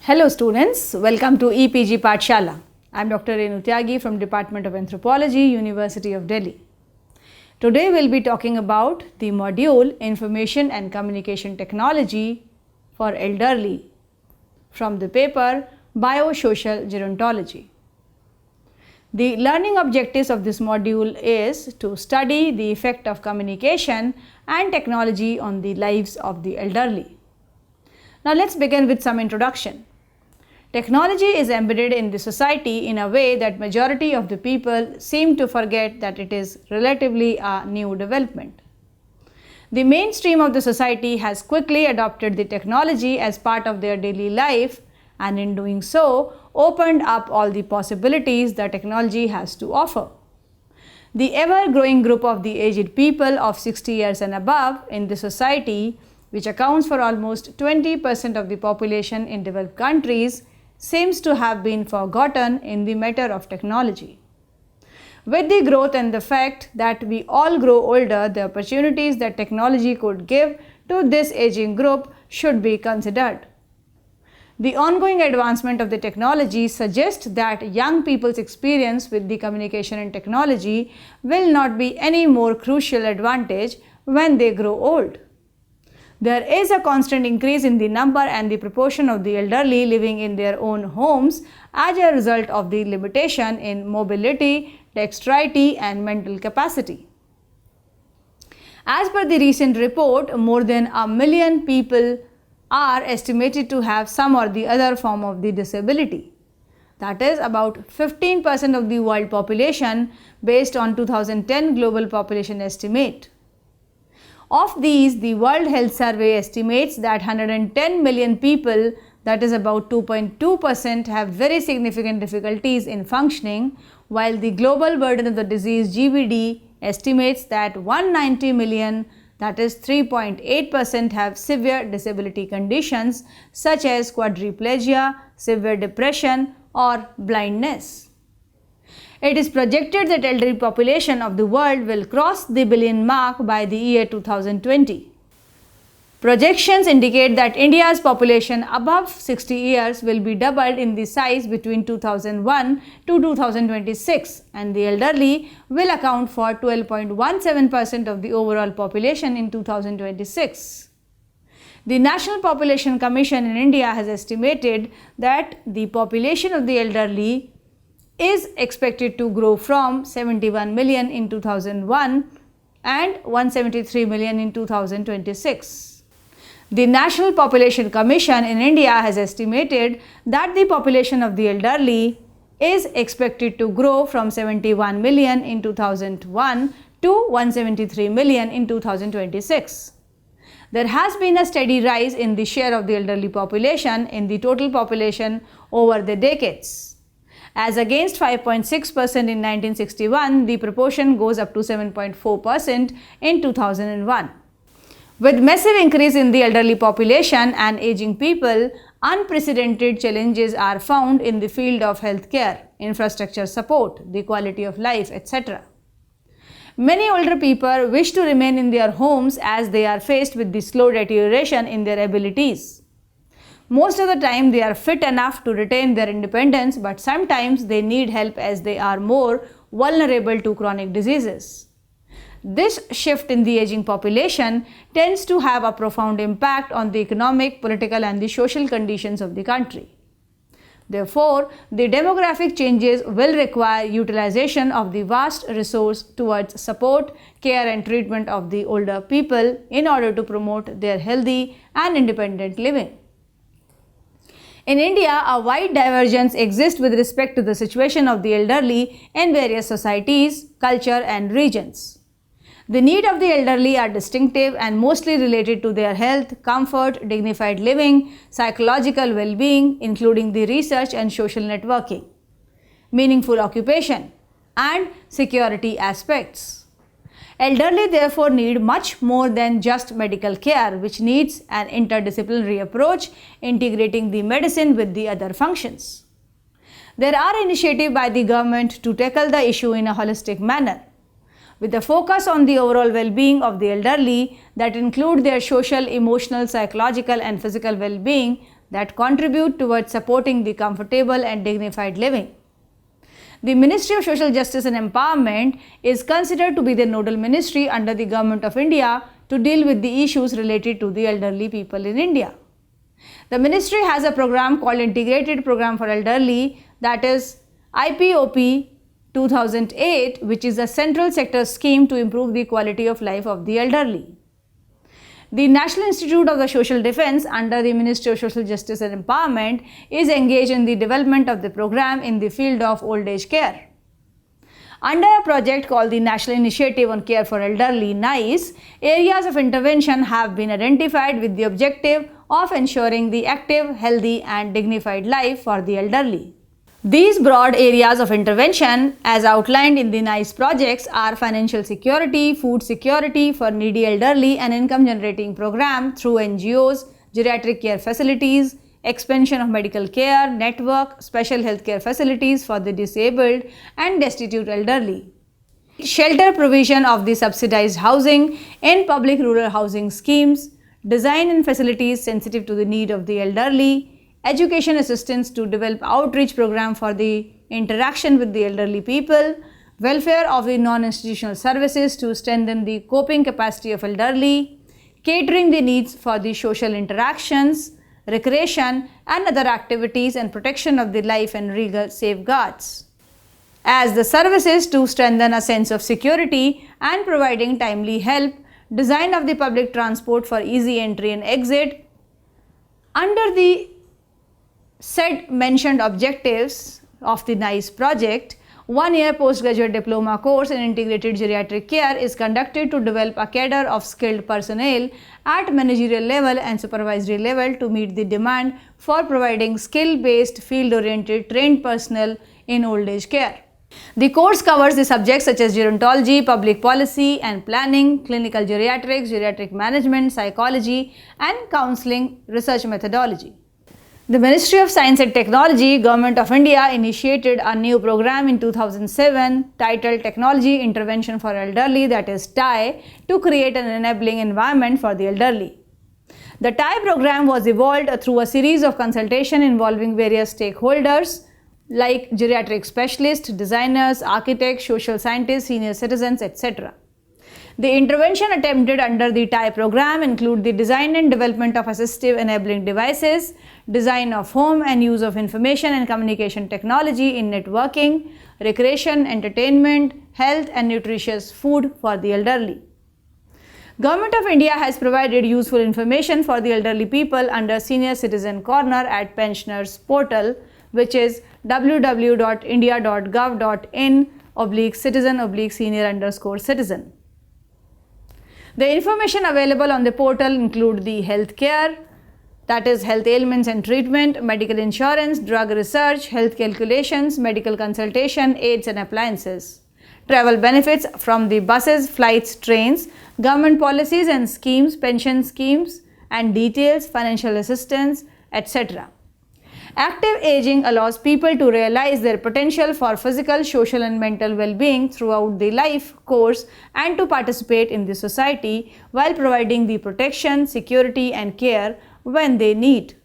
Hello students, welcome to EPG Pathshala. I am Dr. Renu Tyagi from Department of Anthropology, University of Delhi. Today we will be talking about the module Information and Communication Technology for Elderly from the paper Biosocial Gerontology. The learning objectives of this module is to study the effect of communication and technology on the lives of the elderly. Now let's begin with some introduction. Technology is embedded in the society in a way that majority of the people seem to forget that it is relatively a new development. The mainstream of the society has quickly adopted the technology as part of their daily life, and in doing so opened up all the possibilities that technology has to offer. The ever-growing group of the aged people of 60 years and above in the society, which accounts for almost 20% of the population in developed countries, seems to have been forgotten in the matter of technology. With the growth and the fact that we all grow older, the opportunities that technology could give to this aging group should be considered. The ongoing advancement of the technology suggests that young people's experience with the communication and technology will not be any more crucial advantage when they grow old. There is a constant increase in the number and the proportion of the elderly living in their own homes as a result of the limitation in mobility, dexterity, and mental capacity. As per the recent report, more than 1 million people are estimated to have some or the other form of the disability. That is about 15% of the world population based on 2010 global population estimate. Of these, the World Health Survey estimates that 110 million people, that is about 2.2%, have very significant difficulties in functioning, while the global burden of the disease GBD estimates that 190 million, that is 3.8%, have severe disability conditions such as quadriplegia, severe depression, or blindness. It is projected that elderly population of the world will cross the billion mark by the year 2020. Projections indicate that India's population above 60 years will be doubled in the size between 2001 to 2026, and the elderly will account for 12.17% of the overall population in 2026. The National Population Commission in India has estimated that the population of the elderly is expected to grow from 71 million in 2001 and 173 million in 2026. The National Population Commission in India has estimated that the population of the elderly is expected to grow from 71 million in 2001 to 173 million in 2026. There has been a steady rise in the share of the elderly population in the total population over the decades. As against 5.6% in 1961, the proportion goes up to 7.4% in 2001. With massive increase in the elderly population and aging people, unprecedented challenges are found in the field of healthcare, infrastructure support, the quality of life, etc. Many older people wish to remain in their homes as they are faced with the slow deterioration in their abilities. Most of the time they are fit enough to retain their independence, but sometimes they need help as they are more vulnerable to chronic diseases. This shift in the aging population tends to have a profound impact on the economic, political, and the social conditions of the country. Therefore, the demographic changes will require utilization of the vast resource towards support, care, and treatment of the older people in order to promote their healthy and independent living. In India, a wide divergence exists with respect to the situation of the elderly in various societies, culture, and regions. The needs of the elderly are distinctive and mostly related to their health, comfort, dignified living, psychological well-being, including the research and social networking, meaningful occupation, and security aspects. Elderly therefore need much more than just medical care, which needs an interdisciplinary approach integrating the medicine with the other functions. There are initiatives by the government to tackle the issue in a holistic manner. with a focus on the overall well-being of the elderly that include their social, emotional, psychological and physical well-being. that contribute towards supporting the comfortable and dignified living. The Ministry of Social Justice and Empowerment is considered to be the nodal ministry under the Government of India to deal with the issues related to the elderly people in India. The ministry has a program called Integrated Program for Elderly, that is IPOP 2008, which is a central sector scheme to improve the quality of life of the elderly. The National Institute of the Social Defense under the Ministry of Social Justice and Empowerment is engaged in the development of the program in the field of old age care. Under a project called the National Initiative on Care for Elderly (NICE), areas of intervention have been identified with the objective of ensuring the active, healthy and dignified life for the elderly. These broad areas of intervention as outlined in the NICE projects are financial security, food security for needy elderly, an income generating program through NGOs, geriatric care facilities, expansion of medical care network, special healthcare facilities for the disabled and destitute elderly, shelter provision of the subsidized housing in public rural housing schemes, design and facilities sensitive to the need of the elderly, education assistance to develop outreach program for the interaction with the elderly people, welfare of the non-institutional services to strengthen the coping capacity of elderly, catering the needs for the social interactions, recreation and other activities and protection of the life and legal safeguards. As the services to strengthen a sense of security and providing timely help, design of the public transport for easy entry and exit. Under the said mentioned objectives of the NICE project, 1-year postgraduate diploma course in integrated geriatric care is conducted to develop a cadre of skilled personnel at managerial level and supervisory level to meet the demand for providing skill-based, field-oriented, trained personnel in old age care. The course covers the subjects such as gerontology, public policy and planning, clinical geriatrics, geriatric management, psychology and counseling, research methodology. The Ministry of Science and Technology, Government of India initiated a new program in 2007 titled Technology Intervention for Elderly, that is TIE, to create an enabling environment for the elderly. The TIE program was evolved through a series of consultation involving various stakeholders like geriatric specialists, designers, architects, social scientists, senior citizens, etc. The intervention attempted under the TIE program include the design and development of assistive enabling devices, design of home and use of information and communication technology in networking, recreation, entertainment, health and nutritious food for the elderly. Government of India has provided useful information for the elderly people under Senior Citizen Corner at Pensioners Portal, which is www.india.gov.in/citizen/senior_citizen. The information available on the portal include the health care, that is health ailments and treatment, medical insurance, drug research, health calculations, medical consultation, aids and appliances, travel benefits from the buses, flights, trains, government policies and schemes, pension schemes and details, financial assistance, etc. Active aging allows people to realize their potential for physical, social and mental well-being throughout the life course and to participate in the society while providing the protection, security and care when they need.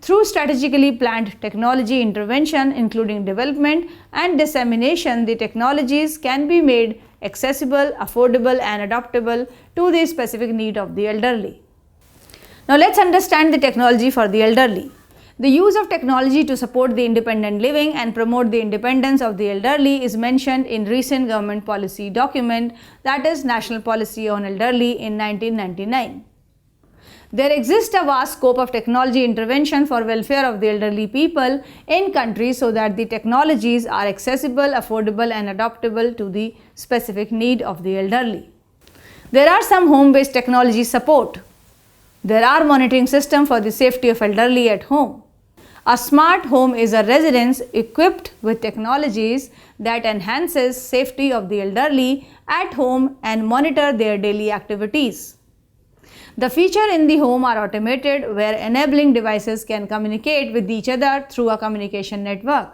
Through strategically planned technology intervention, including development and dissemination, the technologies can be made accessible, affordable and adaptable to the specific need of the elderly. Now let's understand the technology for the elderly. The use of technology to support the independent living and promote the independence of the elderly is mentioned in recent government policy document, that is National Policy on Elderly in 1999. There exists a vast scope of technology intervention for welfare of the elderly people in countries so that the technologies are accessible, affordable and adaptable to the specific need of the elderly. There are some home-based technology support. There are monitoring systems for the safety of elderly at home. A smart home is a residence equipped with technologies that enhances safety of the elderly at home and monitor their daily activities. The features in the home are automated, where enabling devices can communicate with each other through a communication network.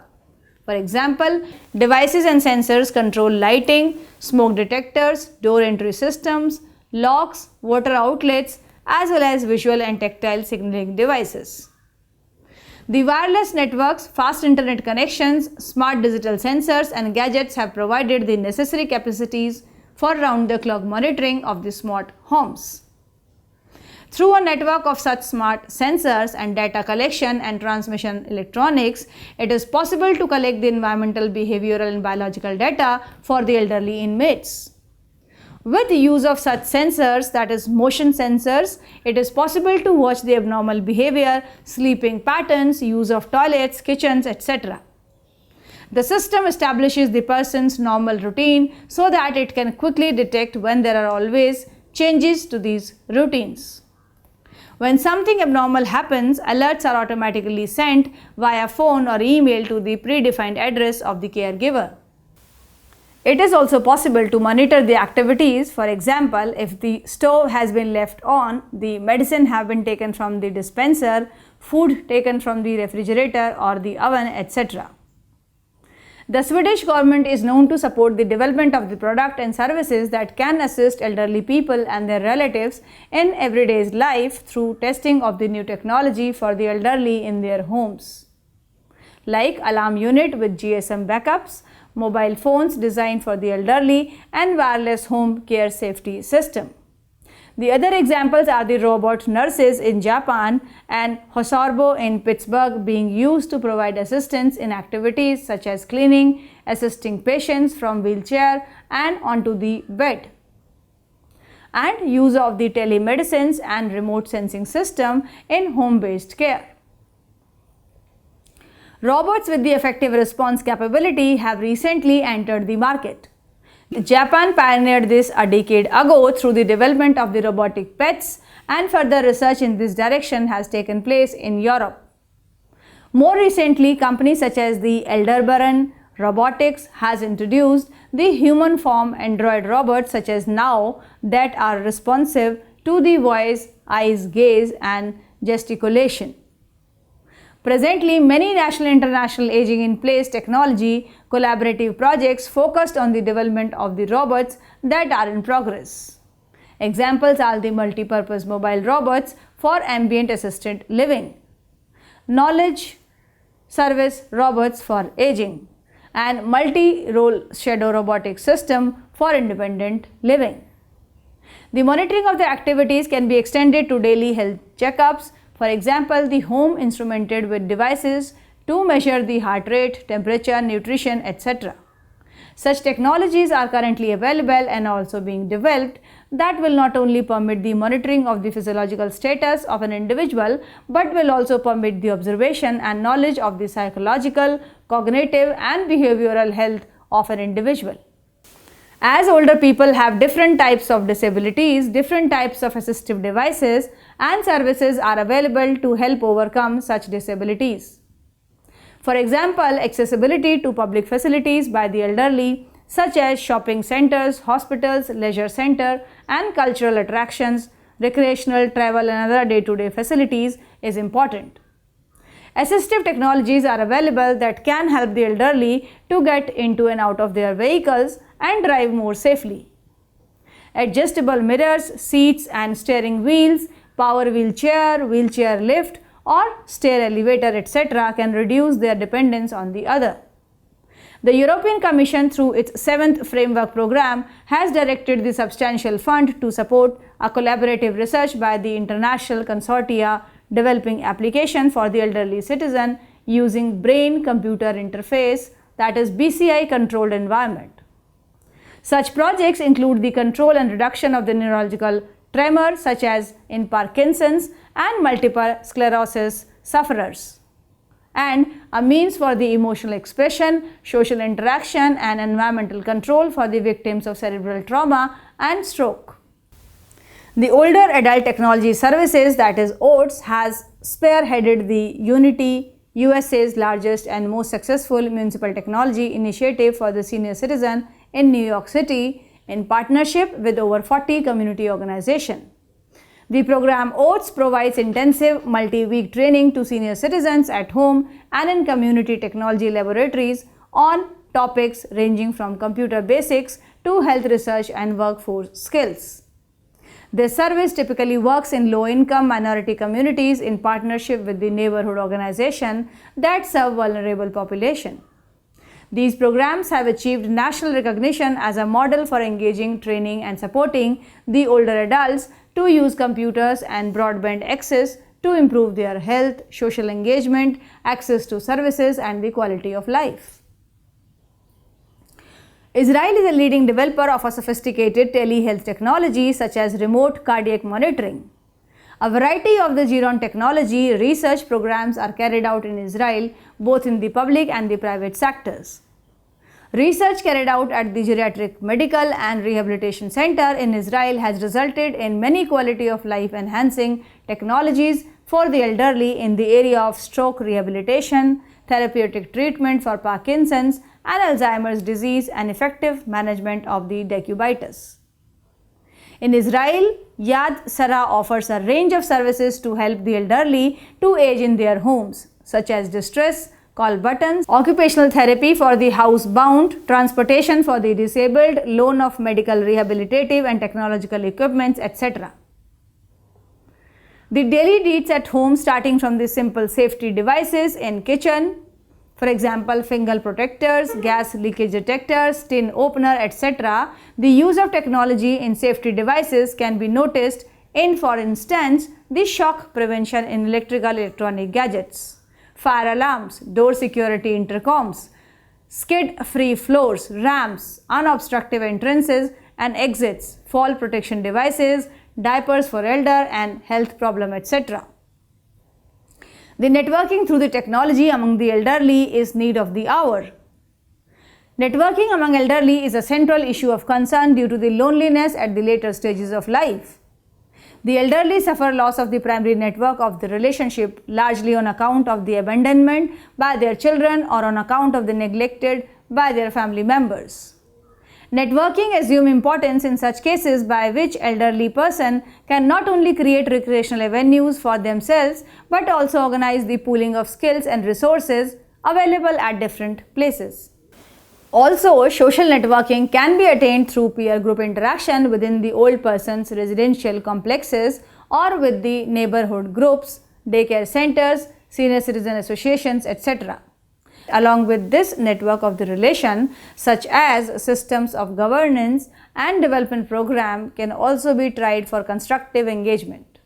For example, devices and sensors control lighting, smoke detectors, door entry systems, locks, water outlets, as well as visual and tactile signaling devices. The wireless networks, fast internet connections, smart digital sensors and gadgets have provided the necessary capacities for round-the-clock monitoring of the smart homes. Through a network of such smart sensors and data collection and transmission electronics, it is possible to collect the environmental, behavioral and biological data for the elderly inmates. With the use of such sensors, that is motion sensors, it is possible to watch the abnormal behavior, sleeping patterns, use of toilets, kitchens, etc. The system establishes the person's normal routine so that it can quickly detect when there are always changes to these routines. When something abnormal happens, alerts are automatically sent via phone or email to the predefined address of the caregiver. It is also possible to monitor the activities. For example, if the stove has been left on, the medicine have been taken from the dispenser, food taken from the refrigerator or the oven, etc. The Swedish government is known to support the development of the product and services that can assist elderly people and their relatives in everyday life through testing of the new technology for the elderly in their homes, like alarm unit with GSM backups, mobile phones designed for the elderly, and wireless home care safety system. The other examples are the robot nurses in Japan and Hosorbo in Pittsburgh being used to provide assistance in activities such as cleaning, assisting patients from wheelchair and onto the bed, and use of the telemedicines and remote sensing system in home-based care. Robots with the effective response capability have recently entered the market. Japan pioneered this a decade ago through the development of the robotic pets, and further research in this direction has taken place in Europe. More recently, companies such as the Aldebaran Robotics has introduced the human form android robots such as Now that are responsive to the voice, eyes, gaze and gesticulation. Presently, many national and international aging in place technology collaborative projects focused on the development of the robots that are in progress. Examples are the multi-purpose mobile robots for ambient assisted living, knowledge service robots for aging, and multi-role shadow robotic system for independent living. The monitoring of the activities can be extended to daily health checkups. For example, the home instrumented with devices to measure the heart rate, temperature, nutrition, etc. Such technologies are currently available and also being developed that will not only permit the monitoring of the physiological status of an individual but will also permit the observation and knowledge of the psychological, cognitive and behavioral health of an individual. As older people have different types of disabilities, different types of assistive devices and services are available to help overcome such disabilities. For example, accessibility to public facilities by the elderly such as shopping centers, hospitals, leisure center and cultural attractions, recreational, travel and other day-to-day facilities is important. Assistive technologies are available that can help the elderly to get into and out of their vehicles and drive more safely. Adjustable mirrors, seats and steering wheels, power wheelchair, wheelchair lift or stair elevator etc. can reduce their dependence on the other. The European Commission through its 7th Framework Programme has directed the substantial fund to support a collaborative research by the international consortia developing application for the elderly citizen using brain-computer interface, that is BCI controlled environment. Such projects include the control and reduction of the neurological tremor such as in Parkinson's and multiple sclerosis sufferers, and a means for the emotional expression, social interaction and environmental control for the victims of cerebral trauma and stroke. The Older Adult Technology Services, that is OATS, has spearheaded the Unity, USA's largest and most successful municipal technology initiative for the senior citizen in New York City in partnership with over 40 community organizations. The program OATS provides intensive multi-week training to senior citizens at home and in community technology laboratories on topics ranging from computer basics to health research and workforce skills. This service typically works in low-income minority communities in partnership with the neighborhood organization that serve vulnerable population. These programs have achieved national recognition as a model for engaging, training, and supporting the older adults to use computers and broadband access to improve their health, social engagement, access to services, and the quality of life. Israel is a leading developer of a sophisticated telehealth technology such as remote cardiac monitoring. A variety of the Gerontology research programs are carried out in Israel, both in the public and the private sectors. Research carried out at the Geriatric Medical and Rehabilitation Center in Israel has resulted in many quality of life enhancing technologies for the elderly in the area of stroke rehabilitation, therapeutic treatment for Parkinson's and Alzheimer's disease, and effective management of the decubitus. In Israel, Yad Sarah offers a range of services to help the elderly to age in their homes, such as distress call buttons, occupational therapy for the housebound, transportation for the disabled, loan of medical, rehabilitative and technological equipments, etc. The daily needs at home, starting from the simple safety devices in kitchen, for example, finger protectors, gas leakage detectors, tin opener, etc. The use of technology in safety devices can be noticed in, for instance, the shock prevention in electronic gadgets, fire alarms, door security intercoms, skid-free floors, ramps, unobstructed entrances and exits, fall protection devices, diapers for elder and health problem, etc. The networking through the technology among the elderly is need of the hour. Networking among elderly is a central issue of concern due to the loneliness at the later stages of life. The elderly suffer loss of the primary network of the relationship, largely on account of the abandonment by their children or on account of the neglected by their family members. Networking assumes importance in such cases by which elderly person can not only create recreational avenues for themselves but also organize the pooling of skills and resources available at different places. Also, social networking can be attained through peer group interaction within the old person's residential complexes or with the neighborhood groups, daycare centers, senior citizen associations, etc. Along with this network of the relation, such as systems of governance and development program can also be tried for constructive engagement.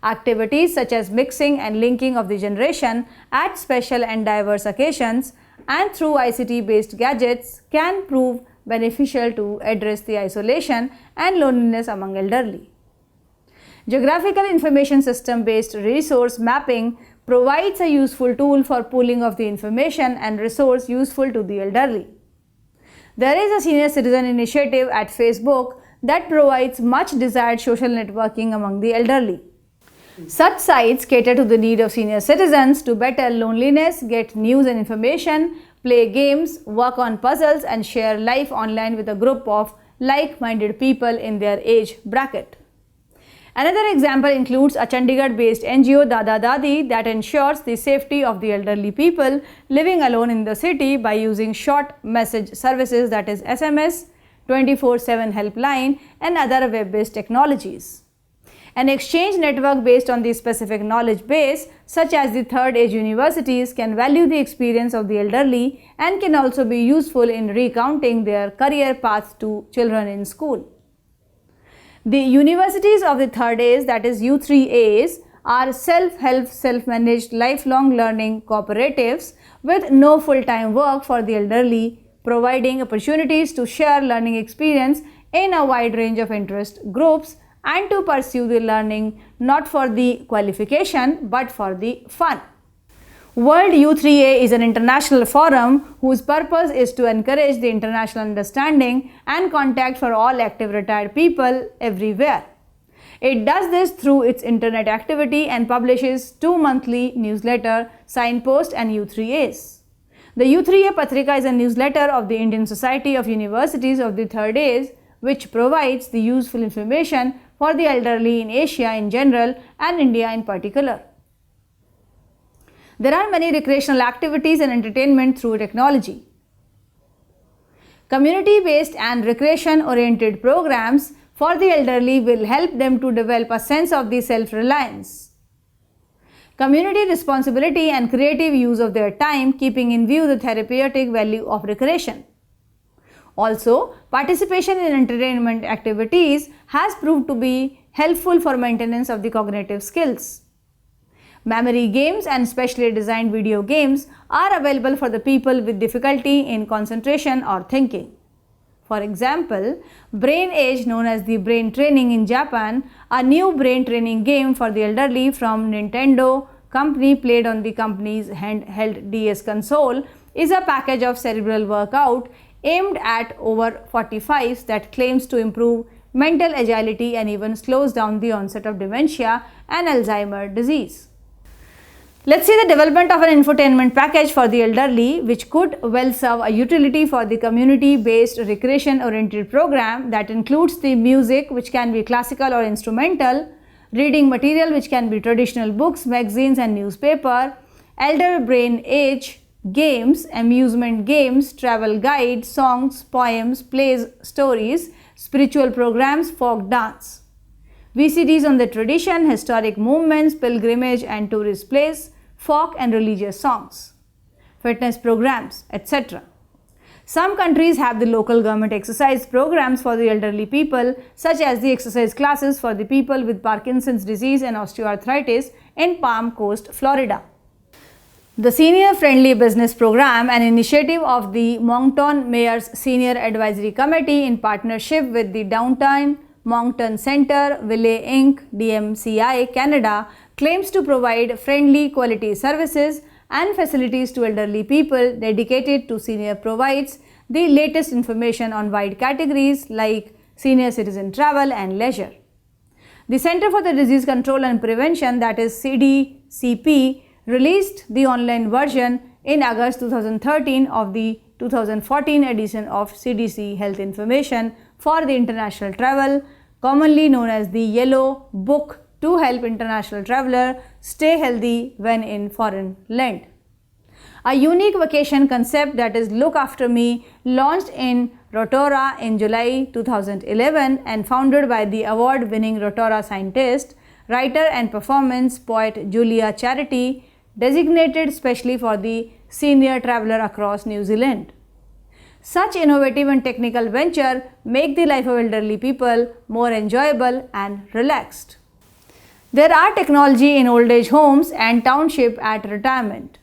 Activities such as mixing and linking of the generation at special and diverse occasions and through ICT-based gadgets can prove beneficial to address the isolation and loneliness among elderly. Geographical information system-based resource mapping provides a useful tool for pooling of the information and resource useful to the elderly. There is a senior citizen initiative at Facebook that provides much desired social networking among the elderly. Such sites cater to the need of senior citizens to battle loneliness, get news and information, play games, work on puzzles and share life online with a group of like-minded people in their age bracket. Another example includes a Chandigarh-based NGO Dada Dadi that ensures the safety of the elderly people living alone in the city by using short message services, that is SMS, 24/7 helpline and other web-based technologies. An exchange network based on the specific knowledge base, such as the third age universities, can value the experience of the elderly and can also be useful in recounting their career path to children in school. The universities of the third age, that is U3As, are self-help, self-managed lifelong learning cooperatives with no full-time work for the elderly, providing opportunities to share learning experience in a wide range of interest groups and to pursue the learning not for the qualification but for the fun. World U3A is an international forum whose purpose is to encourage the international understanding and contact for all active retired people everywhere. It does this through its internet activity and publishes 2 monthly newsletters, Signpost and U3As. The U3A Patrika is a newsletter of the Indian Society of Universities of the Third Age, which provides the useful information for the elderly in Asia in general and India in particular. There are many recreational activities and entertainment through technology. Community-based and recreation-oriented programs for the elderly will help them to develop a sense of the self-reliance, community responsibility and creative use of their time, keeping in view the therapeutic value of recreation. Also, participation in entertainment activities has proved to be helpful for maintenance of the cognitive skills. Memory games and specially designed video games are available for the people with difficulty in concentration or thinking. For example, Brain Age, known as the Brain Training in Japan, a new brain training game for the elderly from Nintendo company played on the company's handheld DS console, is a package of cerebral workout aimed at over 45s that claims to improve mental agility and even slows down the onset of dementia and Alzheimer's disease. Let's see the development of an infotainment package for the elderly, which could well serve a utility for the community-based recreation-oriented program that includes the music, which can be classical or instrumental, reading material, which can be traditional books, magazines and newspaper, elder brain age, games, amusement games, travel guides, songs, poems, plays, stories, spiritual programs, folk dance, VCDs on the tradition, historic movements, pilgrimage and tourist place, folk and religious songs, fitness programs, etc. Some countries have the local government exercise programs for the elderly people, such as the exercise classes for the people with Parkinson's disease and osteoarthritis in Palm Coast, Florida. The Senior Friendly Business Program, an initiative of the Moncton Mayor's Senior Advisory Committee in partnership with the Downtown Moncton Center, Ville Inc., DMCI, Canada, claims to provide friendly quality services and facilities to elderly people dedicated to senior provides the latest information on wide categories like senior citizen travel and leisure. The Center for the Disease Control and Prevention, that is CDCP, released the online version in August 2013 of the 2014 edition of CDC Health Information for the International Travel, commonly known as the Yellow Book, to help international traveler stay healthy when in foreign land. A unique vacation concept, that is Look After Me, launched in Rotorua in July 2011 and founded by the award-winning Rotorua scientist, writer and performance poet Julia Charity, designated specially for the senior traveler across New Zealand. Such innovative and technical venture make the life of elderly people more enjoyable and relaxed. There are technology in old age homes and township at retirement.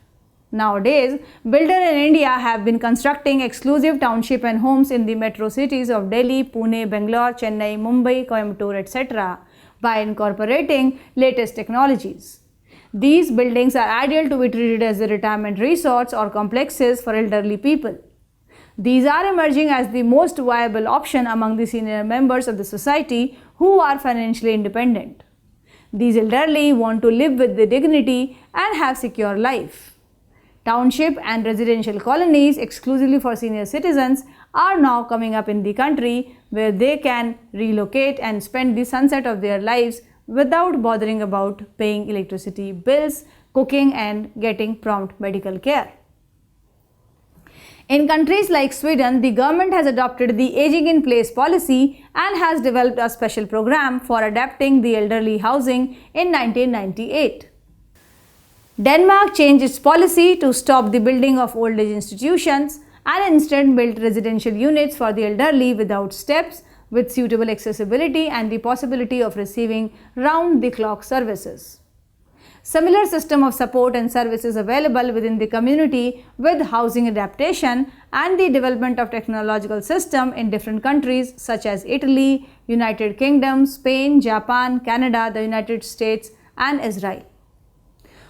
Nowadays, builders in India have been constructing exclusive township and homes in the metro cities of Delhi, Pune, Bangalore, Chennai, Mumbai, Coimbatore, etc. by incorporating latest technologies. These buildings are ideal to be treated as the retirement resorts or complexes for elderly people. These are emerging as the most viable option among the senior members of the society who are financially independent. These elderly want to live with the dignity and have secure life. Township and residential colonies exclusively for senior citizens are now coming up in the country, where they can relocate and spend the sunset of their lives without bothering about paying electricity bills, cooking and getting prompt medical care. In countries like Sweden, the government has adopted the Aging in Place policy and has developed a special program for adapting the elderly housing in 1998. Denmark changed its policy to stop the building of old age institutions and instead built residential units for the elderly without steps, with suitable accessibility and the possibility of receiving round-the-clock services. Similar system of support and services available within the community with housing adaptation and the development of technological system in different countries such as Italy, United Kingdom, Spain, Japan, Canada, the United States and Israel.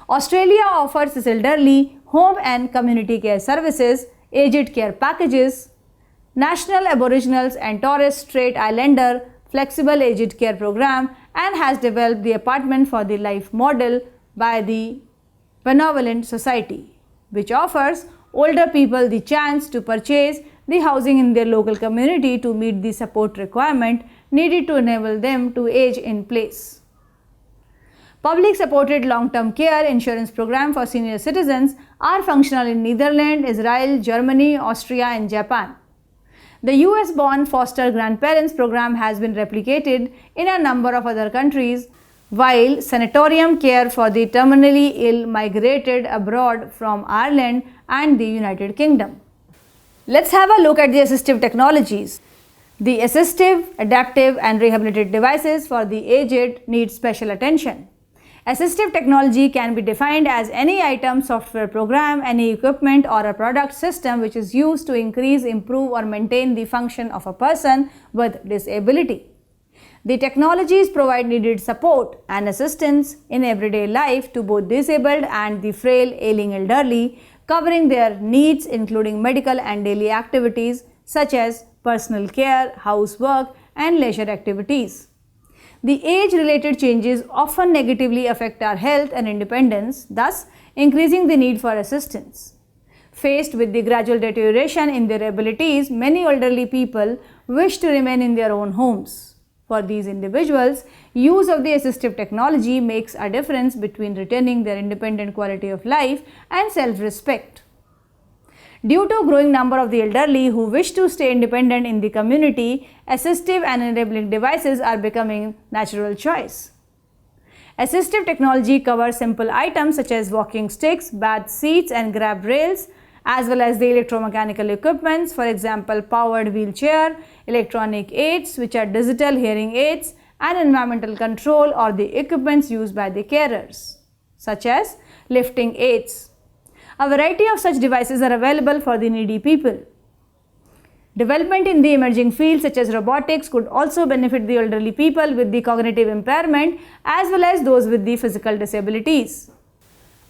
Australia offers its elderly home and community care services, aged care packages, National Aboriginals and Torres Strait Islander flexible aged care program, and has developed the apartment for the life model by the Benevolent Society, which offers older people the chance to purchase the housing in their local community to meet the support requirement needed to enable them to age in place. Public supported long-term care insurance program for senior citizens are functional in Netherlands, Israel, Germany, Austria and Japan. The US-born foster grandparents program has been replicated in a number of other countries, while sanatorium care for the terminally ill migrated abroad from Ireland and the United Kingdom. Let's have a look at the assistive technologies. The assistive, adaptive and rehabilitative devices for the aged need special attention. Assistive technology can be defined as any item, software program, any equipment or a product system which is used to increase, improve or maintain the function of a person with disability. The technologies provide needed support and assistance in everyday life to both disabled and the frail, ailing elderly, covering their needs including medical and daily activities such as personal care, housework and leisure activities. The age-related changes often negatively affect our health and independence, thus increasing the need for assistance. Faced with the gradual deterioration in their abilities, many elderly people wish to remain in their own homes. For these individuals, use of the assistive technology makes a difference between retaining their independent quality of life and self-respect. Due to a growing number of the elderly who wish to stay independent in the community, assistive and enabling devices are becoming natural choice. Assistive technology covers simple items such as walking sticks, bath seats and grab rails, as well as the electromechanical equipments, for example, powered wheelchair, electronic aids which are digital hearing aids, and environmental control or the equipments used by the carers, such as lifting aids. A variety of such devices are available for the needy people. Development in the emerging fields such as robotics could also benefit the elderly people with the cognitive impairment as well as those with the physical disabilities.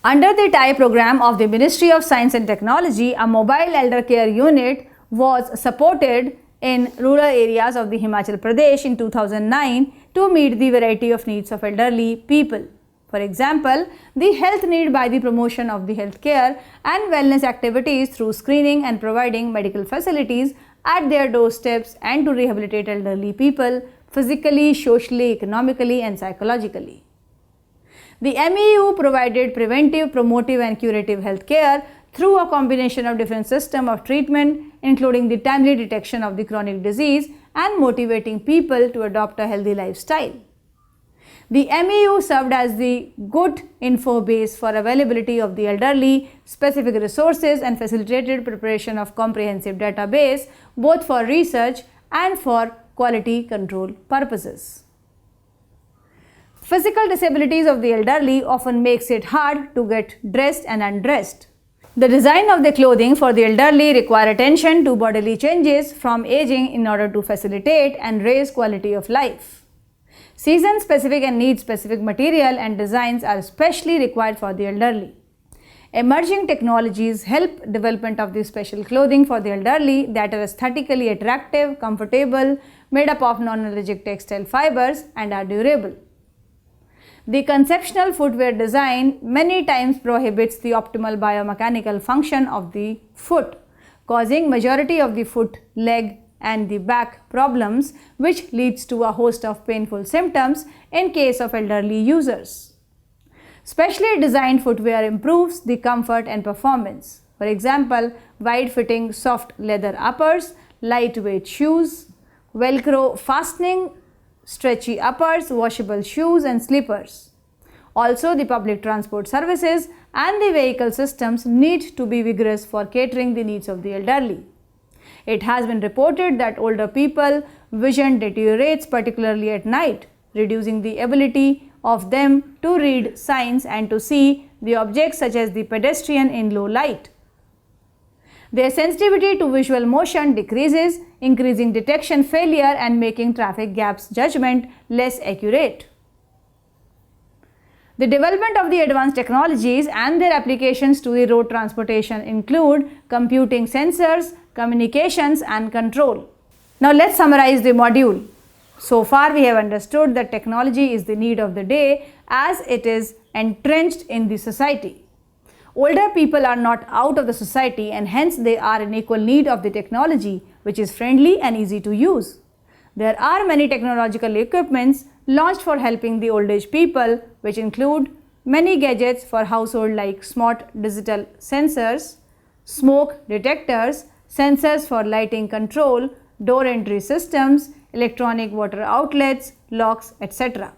Under the TIE program of the Ministry of Science and Technology, a mobile elder care unit was supported in rural areas of the Himachal Pradesh in 2009 to meet the variety of needs of elderly people. For example, the health need by the promotion of the healthcare and wellness activities through screening and providing medical facilities at their doorsteps and to rehabilitate elderly people physically, socially, economically and psychologically. The MEU provided preventive, promotive and curative healthcare through a combination of different systems of treatment including the timely detection of the chronic disease and motivating people to adopt a healthy lifestyle. The MEU served as the good info base for availability of the elderly, specific resources and facilitated preparation of comprehensive database both for research and for quality control purposes. Physical disabilities of the elderly often makes it hard to get dressed and undressed. The design of the clothing for the elderly require attention to bodily changes from aging in order to facilitate and raise quality of life. Season-specific and need-specific material and designs are especially required for the elderly. Emerging technologies help development of the special clothing for the elderly that are aesthetically attractive, comfortable, made up of non-allergic textile fibers and are durable. The conceptual footwear design many times prohibits the optimal biomechanical function of the foot, causing majority of the foot, leg and the back problems, which leads to a host of painful symptoms in case of elderly users. Specially designed footwear improves the comfort and performance. For example, wide-fitting soft leather uppers, lightweight shoes, Velcro fastening, stretchy uppers, washable shoes and slippers. Also, the public transport services and the vehicle systems need to be vigorous for catering the needs of the elderly. It has been reported that older people vision deteriorates particularly at night, reducing the ability of them to read signs and to see the objects such as the pedestrian in low light. Their sensitivity to visual motion decreases, increasing detection failure and making traffic gaps judgment less accurate. The development of the advanced technologies and their applications to the road transportation include computing sensors, communications and control. Now let's summarize the module. So far we have understood that technology is the need of the day as it is entrenched in the society. Older people are not out of the society and hence they are in equal need of the technology which is friendly and easy to use. There are many technological equipments launched for helping the old age people which include many gadgets for household like smart digital sensors, smoke detectors, sensors for lighting control, door entry systems, electronic water outlets, locks, etc.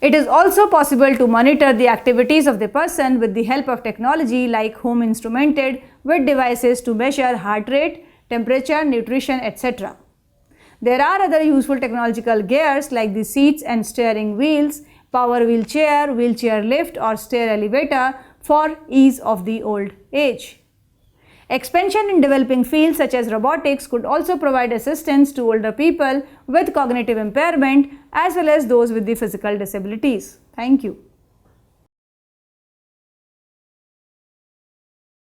It is also possible to monitor the activities of the person with the help of technology like home instrumented with devices to measure heart rate, temperature, nutrition, etc. There are other useful technological gears like the seats and steering wheels, power wheelchair, wheelchair lift or stair elevator for ease of the old age. Expansion in developing fields such as robotics could also provide assistance to older people with cognitive impairment as well as those with the physical disabilities. Thank you.